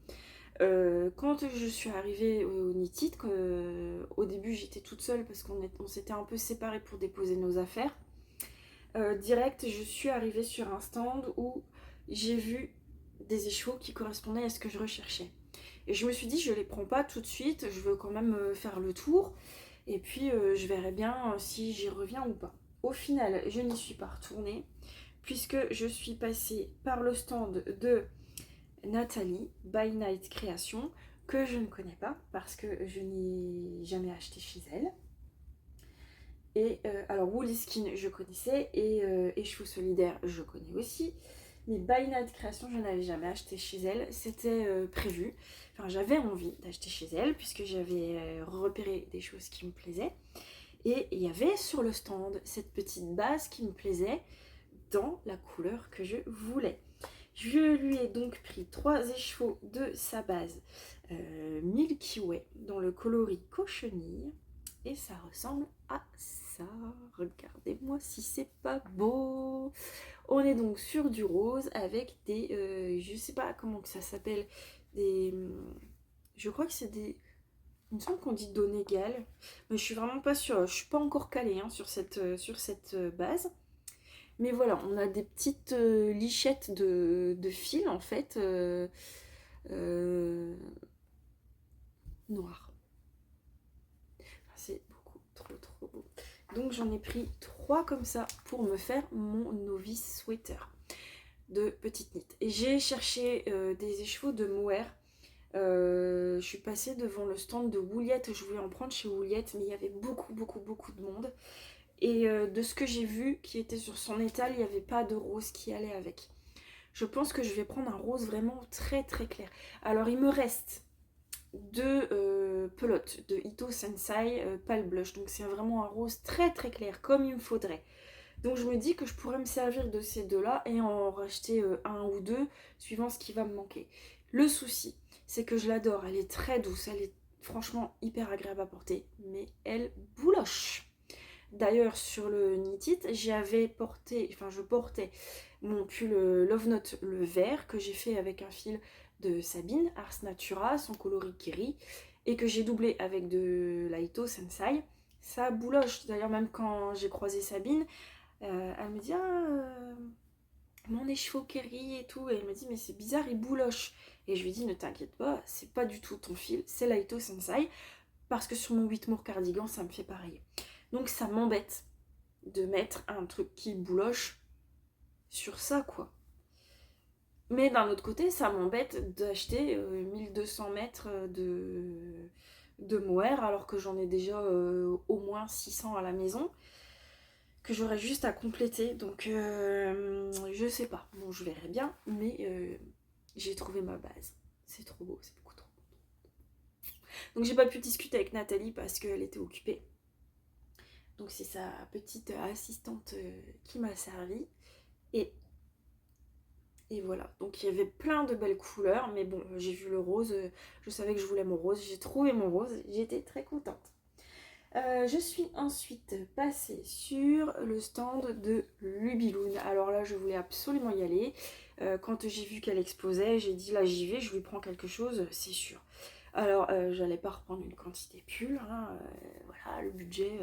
Quand je suis arrivée au Knitted, au début j'étais toute seule parce qu'on s'était un peu séparés pour déposer nos affaires. Direct, je suis arrivée sur un stand où j'ai vu des écheveaux qui correspondaient à ce que je recherchais. Et je me suis dit, je les prends pas tout de suite, je veux quand même faire le tour. Et puis, je verrai bien si j'y reviens ou pas. Au final, je n'y suis pas retournée, puisque je suis passée par le stand de Nathalie, By Night Création, que je ne connais pas, parce que je n'ai jamais acheté chez elle. Et alors Woolly Skin je connaissais et Cheveux Solidaires je connais aussi. Mais By Night Création je n'avais jamais acheté chez elle, c'était prévu. Enfin j'avais envie d'acheter chez elle puisque j'avais repéré des choses qui me plaisaient. Et il y avait sur le stand cette petite base qui me plaisait dans la couleur que je voulais. Je lui ai donc pris 3 écheveaux de sa base Milky Way dans le coloris cochenille. Et ça ressemble à ça. Regardez-moi si c'est pas beau. On est donc sur du rose avec des... je sais pas comment que ça s'appelle. Des... Je crois que c'est des... Il me semble qu'on dit Donegal. Mais je suis vraiment pas sûre. Je suis pas encore calée hein, sur cette base. Mais voilà, on a des petites lichettes de fil en fait. Noir. C'est beaucoup trop beau. Donc j'en ai pris 3 comme ça pour me faire mon novice sweater de petite knit. Et j'ai cherché des écheveaux de mohair. Je suis passée devant le stand de Woolyette. Je voulais en prendre chez Woolyette, mais il y avait beaucoup de monde. Et de ce que j'ai vu qui était sur son étal, il n'y avait pas de rose qui allait avec. Je pense que je vais prendre un rose vraiment très clair. Alors il me reste 2 pelotes de Ito Sensai Pale Blush. Donc c'est vraiment un rose très clair comme il me faudrait. Donc je me dis que je pourrais me servir de ces 2-là et en racheter 1 ou 2 suivant ce qui va me manquer. Le souci, c'est que je l'adore. Elle est très douce. Elle est franchement hyper agréable à porter. Mais elle bouloche. D'ailleurs sur le Knit It, je portais mon pull Love Note le vert que j'ai fait avec un fil de Sabine, Ars Natura, son coloris Kiri, et que j'ai doublé avec de la Ito Sensai. Ça bouloche. D'ailleurs même quand j'ai croisé Sabine, elle me dit mon écheveau Kiri et tout, et elle me dit mais c'est bizarre, il bouloche. Et je lui dis ne t'inquiète pas, c'est pas du tout ton fil, c'est la Ito Sensai, parce que sur mon 8 mours cardigan ça me fait pareil. Donc ça m'embête de mettre un truc qui bouloche sur ça, quoi. Mais d'un autre côté, ça m'embête d'acheter 1200 mètres de mohair alors que j'en ai déjà au moins 600 à la maison, que j'aurais juste à compléter. Donc je sais pas. Bon, je verrai bien, mais j'ai trouvé ma base. C'est trop beau, c'est beaucoup trop beau. Donc j'ai pas pu discuter avec Nathalie parce qu'elle était occupée. Donc c'est sa petite assistante qui m'a servi. Et voilà, donc il y avait plein de belles couleurs, mais bon, j'ai vu le rose, je savais que je voulais mon rose, j'ai trouvé mon rose, j'étais très contente. Je suis ensuite passée sur le stand de Lubiloon. Alors là, je voulais absolument y aller. Quand j'ai vu qu'elle exposait, j'ai dit là j'y vais, je lui prends quelque chose, c'est sûr. Alors, j'allais pas reprendre une quantité pure, hein, voilà, le budget,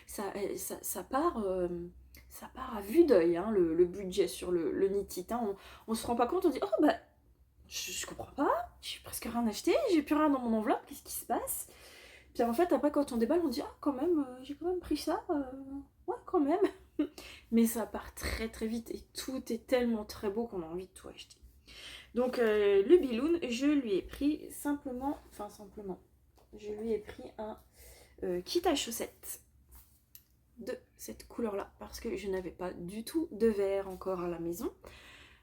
ça part à vue d'œil, hein, le budget sur le Knit It, hein. On se rend pas compte, on dit oh bah je comprends pas, j'ai presque rien acheté, j'ai plus rien dans mon enveloppe, qu'est-ce qui se passe? Puis en fait après quand on déballe on dit ah quand même j'ai quand même pris ça, ouais quand même. Mais ça part très vite et tout est tellement très beau qu'on a envie de tout acheter. Donc le Biloon, je lui ai pris simplement, je lui ai pris un kit à chaussettes de cette couleur là parce que je n'avais pas du tout de vert encore à la maison.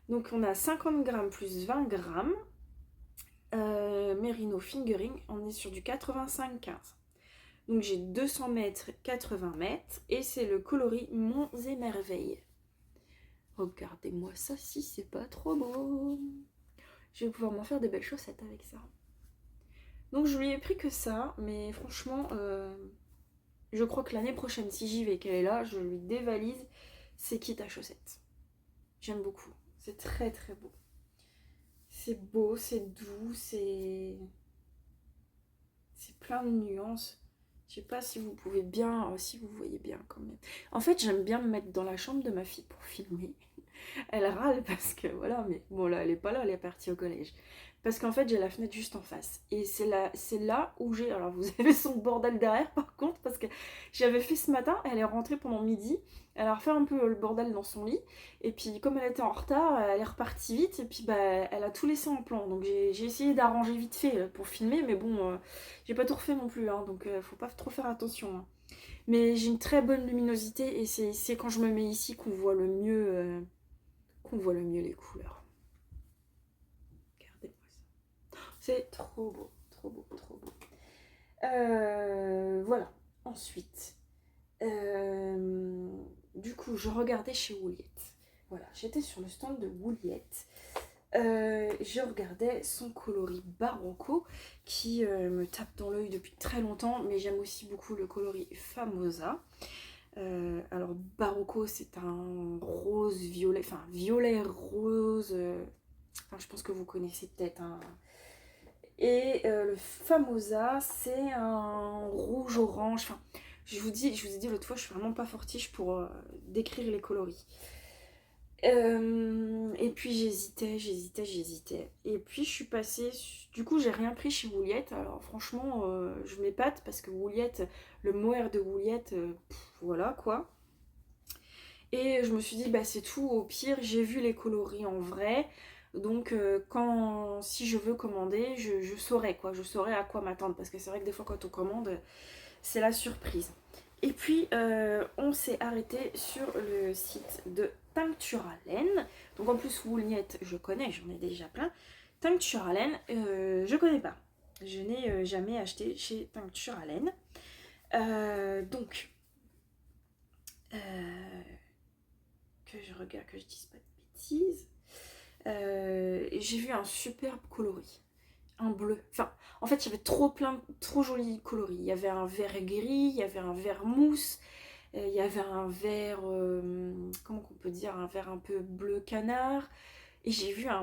Donc on a 50 grammes plus 20 grammes. Merino Fingering, on est sur du 85-15. Donc j'ai 200 mètres, 80 mètres et c'est le coloris Monts et Merveilles. Regardez-moi ça si c'est pas trop beau. Je vais pouvoir m'en faire des belles chaussettes avec ça. Donc je lui ai pris que ça, mais franchement, je crois que l'année prochaine, si j'y vais, qu'elle est là, je lui dévalise ses kits à chaussettes. J'aime beaucoup. C'est très beau. C'est beau, c'est doux, c'est plein de nuances. Je sais pas si vous pouvez bien, si vous voyez bien quand même. En fait, j'aime bien me mettre dans la chambre de ma fille pour filmer. Elle râle parce que voilà, mais bon là, elle est pas là, elle est partie au collège. Parce qu'en fait, j'ai la fenêtre juste en face. Et c'est là où j'ai... Alors, vous avez son bordel derrière, par contre, parce que j'avais fait ce matin, elle est rentrée pendant midi, elle a refait un peu le bordel dans son lit, et puis comme elle était en retard, elle est repartie vite, et puis bah, elle a tout laissé en plan. Donc j'ai essayé d'arranger vite fait pour filmer, mais bon, j'ai pas tout refait non plus, hein, donc faut pas trop faire attention. Hein. Mais j'ai une très bonne luminosité, et c'est quand je me mets ici qu'on voit le mieux, les couleurs. Regardez-moi ça. C'est trop beau, trop beau, trop beau. Voilà. Ensuite, du coup, je regardais chez Wouliette. Voilà, j'étais sur le stand de Wouliette. Je regardais son coloris Barocco qui me tape dans l'œil depuis très longtemps, mais j'aime aussi beaucoup le coloris Famosa. Alors Barocco, c'est un rose violet, enfin violet rose, je pense que vous connaissez peut-être. Hein. Et le Famosa, c'est un rouge orange. Enfin, je vous ai dit l'autre fois, je suis vraiment pas fortiche pour décrire les coloris. Et puis j'hésitais. Et puis je suis passée. Du coup, j'ai rien pris chez Wouliette. Alors franchement, je m'épate parce que Wouliette, le mohair de Wouliette, voilà quoi. Et je me suis dit, bah c'est tout. Au pire, j'ai vu les coloris en vrai. Donc si je veux commander, je saurai quoi. Je saurai à quoi m'attendre. Parce que c'est vrai que des fois quand on commande, c'est la surprise. Et puis on s'est arrêté sur le site de Tincturalaine. Donc en plus Wouliette je connais, j'en ai déjà plein. Tincturalaine, je connais pas. Je n'ai jamais acheté chez Tincturalaine. Donc que je regarde, que je dise pas de bêtises. J'ai vu un superbe coloris. Un bleu. Enfin, en fait, il y avait trop jolis coloris. Il y avait un vert gris, il y avait un vert mousse, il y avait un vert, comment qu'on peut dire, un vert un peu bleu canard. Et j'ai vu un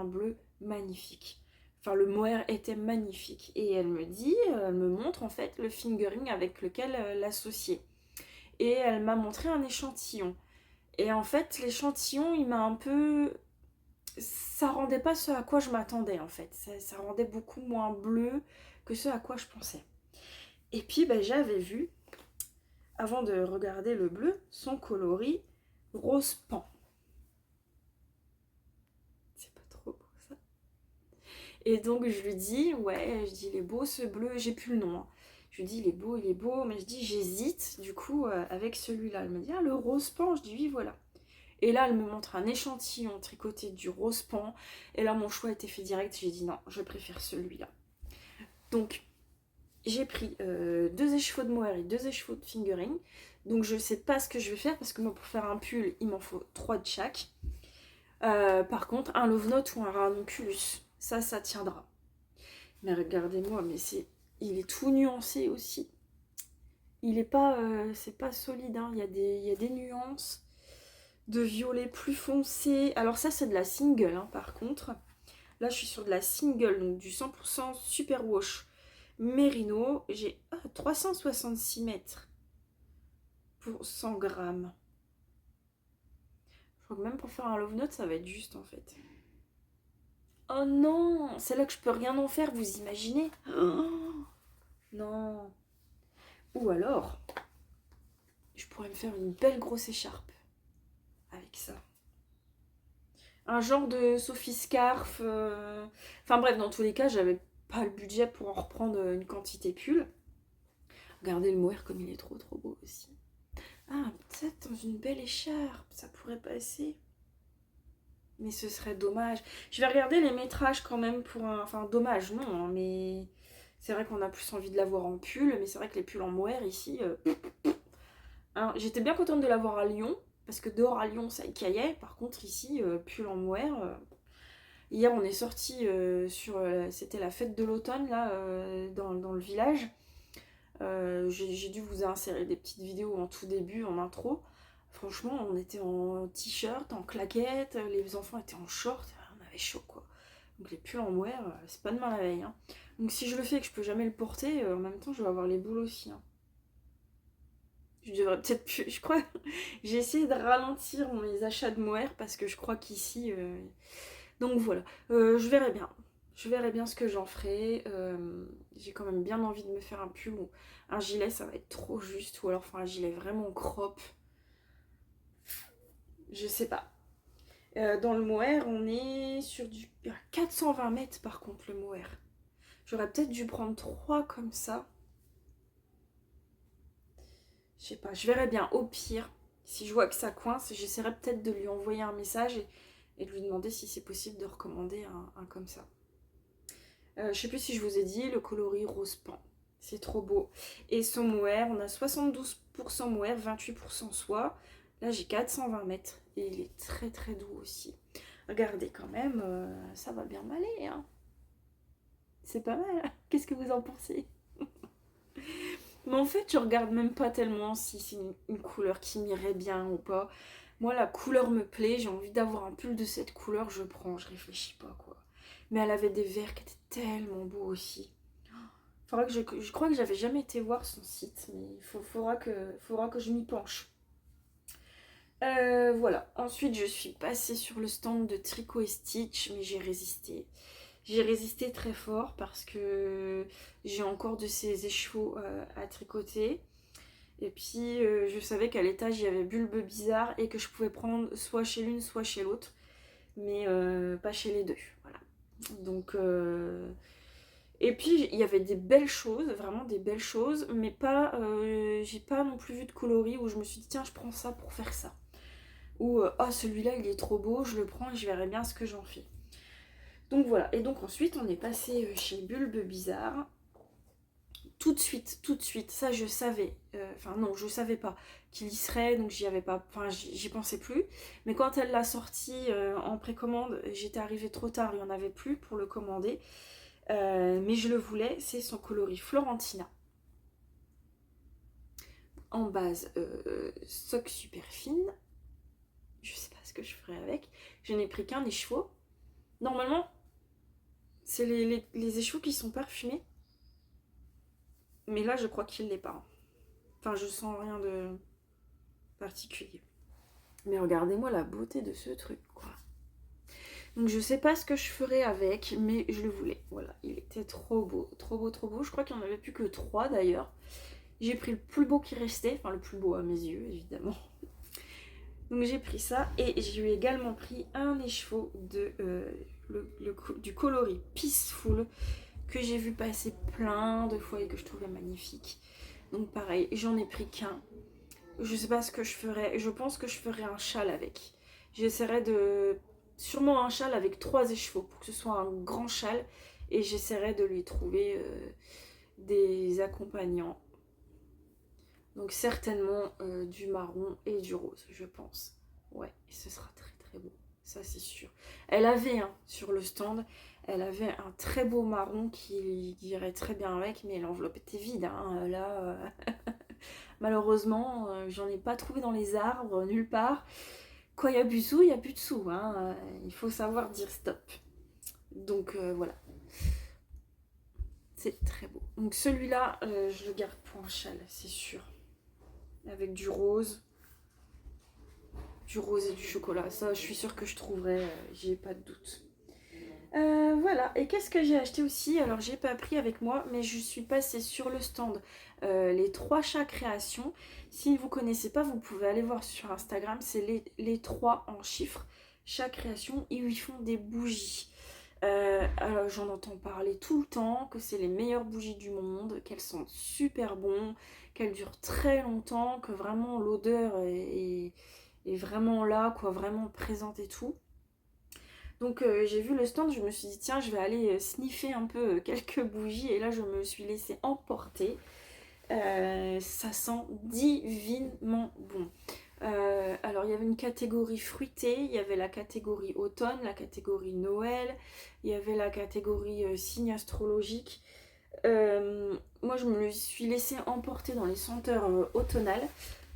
bleu magnifique. Enfin, le mohair était magnifique. Et elle me montre en fait le fingering avec lequel l'associer. Et elle m'a montré un échantillon. Et en fait, l'échantillon, il m'a un peu... Ça rendait pas ce à quoi je m'attendais en fait. Ça rendait beaucoup moins bleu que ce à quoi je pensais. Et puis ben, j'avais vu, avant de regarder le bleu, son coloris rose pan. C'est pas trop beau ça. Et donc je lui dis, ouais, je dis il est beau ce bleu, j'ai plus le nom. Hein. Je lui dis il est beau, mais je dis j'hésite du coup avec celui-là. Elle me dit ah le rose pan, je dis oui voilà. Et là, elle me montre un échantillon tricoté du rose pan. Et là, mon choix était fait direct. J'ai dit non, je préfère celui-là. Donc, j'ai pris 2 écheveaux de mohair et 2 écheveaux de fingering. Donc, je sais pas ce que je vais faire parce que moi, pour faire un pull, il m'en faut 3 de chaque. Par contre, un love note ou un ranunculus, ça tiendra. Mais regardez-moi, mais il est tout nuancé aussi. Il est pas, c'est pas solide. Hein. Il y a des nuances. De violet plus foncé. Alors ça c'est de la single hein, par contre. Là je suis sur de la single, donc du 100% superwash mérino. J'ai 366 mètres pour 100 grammes. Je crois que même pour faire un love note ça va être juste en fait. Oh non, c'est là que je peux rien en faire, vous imaginez? Oh, non. Ou alors, je pourrais me faire une belle grosse écharpe avec ça. Un genre de Sophie Scarf. Enfin bref, dans tous les cas, j'avais pas le budget pour en reprendre une quantité pull. Regardez le mohair comme il est trop beau aussi. Ah, peut-être dans une belle écharpe, ça pourrait passer. Mais ce serait dommage. Je vais regarder les métrages quand même pour un... Enfin, dommage, non, hein, mais... C'est vrai qu'on a plus envie de l'avoir en pull, mais c'est vrai que les pulls en mohair ici... Hein, j'étais bien contente de l'avoir à Lyon, parce que dehors à Lyon ça écaillait. Par contre ici, pull en mohair... Hier on est sorti c'était la fête de l'automne là, dans le village. J'ai dû vous insérer des petites vidéos en tout début, en intro. Franchement, on était en t-shirt, en claquettes, les enfants étaient en short, on avait chaud quoi. Donc les pulls en mohair, c'est pas demain la veille. Hein. Donc si je le fais et que je peux jamais le porter, en même temps je vais avoir les boules aussi. Hein. Je devrais peut-être plus... Je crois... J'ai essayé de ralentir mes achats de mohair parce que je crois qu'ici... Donc voilà, je verrai bien. Je verrai bien ce que j'en ferai. J'ai quand même bien envie de me faire un pull ou un gilet, ça va être trop juste. Ou alors enfin, un gilet vraiment crop. Je sais pas. Dans le mohair, on est sur du 420 mètres par contre, le mohair. J'aurais peut-être dû prendre 3 comme ça. Je sais pas, je verrai bien. Au pire, si je vois que ça coince, j'essaierai peut-être de lui envoyer un message et de lui demander si c'est possible de recommander un comme ça. Je sais plus si je vous ai dit, le coloris rose pan. C'est trop beau. Et son mohair, on a 72% mohair, 28% soie. Là, j'ai 420 mètres. Et il est très très doux aussi. Regardez quand même, ça va bien m'aller. Hein. C'est pas mal. Qu'est-ce que vous en pensez? Mais en fait, je regarde même pas tellement si c'est une couleur qui m'irait bien ou pas. Moi, la couleur me plaît, j'ai envie d'avoir un pull de cette couleur, je prends, je réfléchis pas quoi. Mais elle avait des verres qui étaient tellement beaux aussi. Je crois que j'avais jamais été voir son site, mais faudra que je m'y penche. Voilà. Ensuite, je suis passée sur le stand de Tricot et Stitch, mais j'ai résisté. J'ai résisté très fort parce que j'ai encore de ces écheveaux à tricoter. Et puis, je savais qu'à l'étage, il y avait Bulbe Bizarre et que je pouvais prendre soit chez l'une, soit chez l'autre. Mais pas chez les deux. Voilà. Donc... Et puis il y avait des belles choses, vraiment des belles choses, mais pas, j'ai pas non plus vu de coloris où je me suis dit tiens je prends ça pour faire ça. Ou oh celui-là il est trop beau, je le prends et je verrai bien ce que j'en fais. Donc voilà, et donc ensuite on est passé chez Bulbe Bizarre. Tout de suite, ça je savais, enfin non je savais pas qu'il y serait, donc j'y avais pas, enfin j'y pensais plus. Mais quand elle l'a sorti en précommande, j'étais arrivée trop tard, il n'y en avait plus pour le commander. Mais je le voulais, c'est son coloris Florentina. En base, sock super fine. Je sais pas ce que je ferai avec. Je n'ai pris qu'un écheveau. Normalement, c'est les écheveaux qui sont parfumés. Mais là, je crois qu'il l'est pas. Enfin, je sens rien de particulier. Mais regardez-moi la beauté de ce truc, quoi. Donc je sais pas ce que je ferai avec, mais je le voulais. Voilà, il était trop beau, trop beau, trop beau. Je crois qu'il n'y en avait plus que 3 d'ailleurs. J'ai pris le plus beau qui restait, enfin le plus beau à mes yeux évidemment. Donc j'ai pris ça et j'ai également pris un écheveau du coloris Peaceful que j'ai vu passer plein de fois et que je trouvais magnifique. Donc pareil, j'en ai pris qu'un. Je sais pas ce que je ferai, je pense que je ferai un châle avec. J'essaierai de... Sûrement un châle avec 3 écheveaux pour que ce soit un grand châle et j'essaierai de lui trouver des accompagnants. Donc certainement du marron et du rose, je pense. Ouais, et ce sera très très beau, ça c'est sûr. Elle avait, sur le stand, elle avait un très beau marron qui irait très bien avec, mais l'enveloppe était vide. Là, malheureusement, j'en ai pas trouvé dans les arbres, nulle part. Quand il y a plus de sous, il n'y a plus de sous. Il faut savoir dire stop. Donc voilà. C'est très beau. Donc celui-là, je le garde pour un châle, c'est sûr. Avec du rose et du chocolat. Ça, je suis sûre que je trouverai, j'y ai pas de doute. Voilà, et qu'est-ce que j'ai acheté aussi? Alors, j'ai pas pris avec moi, mais je suis passée sur le stand les 3 chats créations. Si vous ne connaissez pas, vous pouvez aller voir sur Instagram, c'est les 3 en chiffres, chat création, et où ils font des bougies. Alors, j'en entends parler tout le temps, que c'est les meilleures bougies du monde, qu'elles sentent super bon, qu'elles durent très longtemps, que vraiment l'odeur est vraiment là, quoi, vraiment présente et tout. Donc j'ai vu le stand, je me suis dit tiens je vais aller sniffer un peu quelques bougies et là je me suis laissée emporter. Ça sent divinement bon. Alors il y avait une catégorie fruitée, il y avait la catégorie automne, la catégorie Noël, il y avait la catégorie signe astrologique. Moi je me suis laissée emporter dans les senteurs automnales.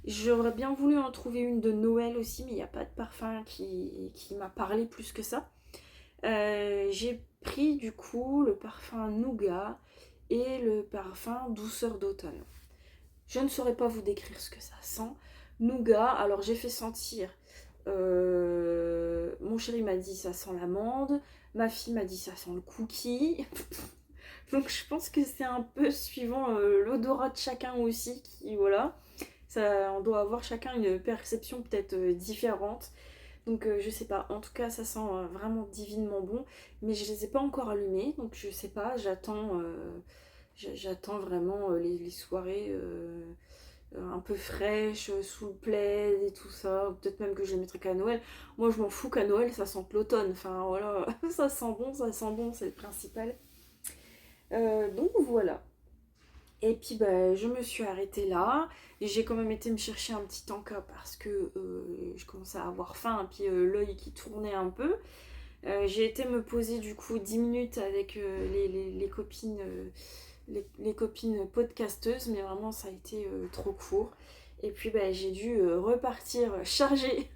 J'aurais bien voulu en trouver une de Noël aussi, mais il n'y a pas de parfum qui m'a parlé plus que ça. J'ai pris du coup le parfum Nougat et le parfum Douceur d'automne. Je ne saurais pas vous décrire ce que ça sent. Nougat, alors j'ai fait sentir Mon chéri m'a dit ça sent l'amande. Ma fille m'a dit ça sent le cookie. Donc je pense que c'est un peu suivant l'odorat de chacun aussi. Voilà. Ça, on doit avoir chacun une perception peut-être différente. Donc je sais pas, en tout cas ça sent vraiment divinement bon, mais je les ai pas encore allumés, donc je sais pas, j'attends vraiment les soirées un peu fraîches, sous le plaid et tout ça, peut-être même que je les mettrai qu'à Noël. Moi je m'en fous qu'à Noël ça sente l'automne, enfin voilà, ça sent bon, c'est le principal. Donc voilà. Et puis bah, je me suis arrêtée là. Et j'ai quand même été me chercher un petit encas parce que je commençais à avoir faim et puis l'œil qui tournait un peu. J'ai été me poser du coup 10 minutes avec les copines, les copines podcasteuses, mais vraiment ça a été trop court. Et puis bah, j'ai dû repartir charger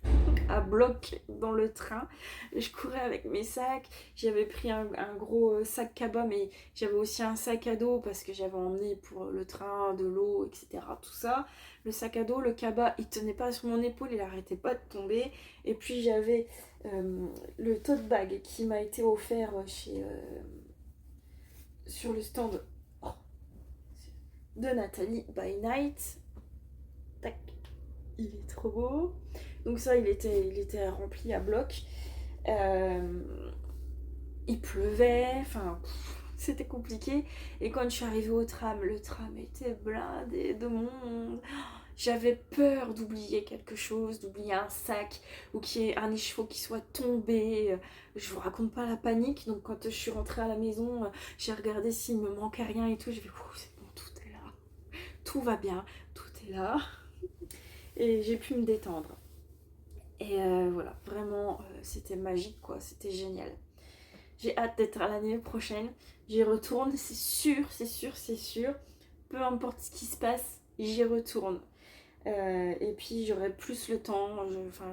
à bloc dans le train. Je courais avec mes sacs. J'avais pris un gros sac cabas, mais j'avais aussi un sac à dos parce que j'avais emmené pour le train de l'eau, etc. Tout ça. Le sac à dos, le cabas, il tenait pas sur mon épaule, il arrêtait pas de tomber. Et puis j'avais le tote bag qui m'a été offert sur le stand de Nathalie by Night. Tac, il est trop beau. Donc ça, il était rempli à bloc. Il pleuvait, enfin, c'était compliqué. Et quand je suis arrivée au tram, le tram était blindé de monde. J'avais peur d'oublier quelque chose, d'oublier un sac ou qu'il y ait un écheveau qui soit tombé. Je vous raconte pas la panique. Donc quand je suis rentrée à la maison, j'ai regardé s'il me manquait rien et tout. J'ai fait, c'est bon, tout est là. Tout va bien, tout est là. Et j'ai pu me détendre. Et voilà, vraiment, c'était magique, quoi. C'était génial. J'ai hâte d'être à l'année prochaine. J'y retourne, c'est sûr, c'est sûr, c'est sûr. Peu importe ce qui se passe, j'y retourne. Et puis j'aurai plus le temps,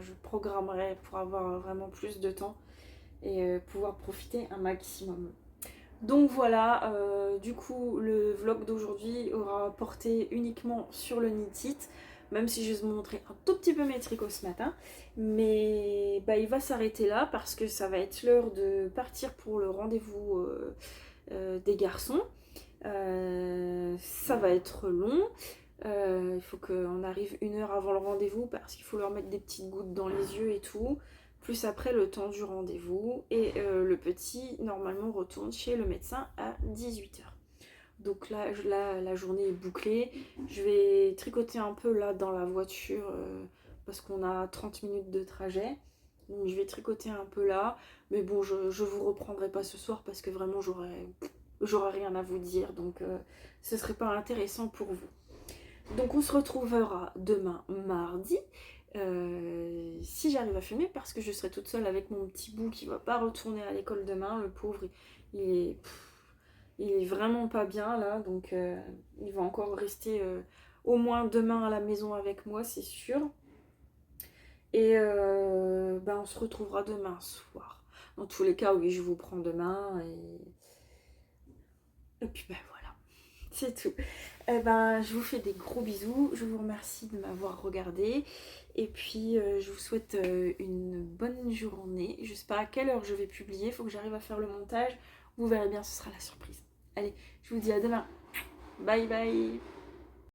je programmerai pour avoir vraiment plus de temps et pouvoir profiter un maximum. Donc voilà, du coup le vlog d'aujourd'hui aura porté uniquement sur le knit it, même si je vais vous montrer un tout petit peu mes tricots ce matin. Mais bah, il va s'arrêter là parce que ça va être l'heure de partir pour le rendez-vous des garçons. Ça va être long. Il faut qu'on arrive 1 heure avant le rendez-vous parce qu'il faut leur mettre des petites gouttes dans les yeux et tout. Plus après le temps du rendez-vous. Et le petit, normalement, retourne chez le médecin à 18h. Donc là, la journée est bouclée. Je vais tricoter un peu là dans la voiture parce qu'on a 30 minutes de trajet. Donc je vais tricoter un peu là. Mais bon, je vous reprendrai pas ce soir parce que vraiment, j'aurais rien à vous dire. Donc ce serait pas intéressant pour vous. Donc on se retrouvera demain mardi, si j'arrive à filmer, parce que je serai toute seule avec mon petit bout qui va pas retourner à l'école demain. Le pauvre, il est vraiment pas bien là, donc il va encore rester au moins demain à la maison avec moi, c'est sûr. Et on se retrouvera demain soir. Dans tous les cas, oui, je vous prends demain et puis voilà, c'est tout. Je vous fais des gros bisous, je vous remercie de m'avoir regardé et puis je vous souhaite une bonne journée. Je sais pas à quelle heure je vais publier, il faut que j'arrive à faire le montage, vous verrez bien, ce sera la surprise. Allez, je vous dis à demain, bye bye.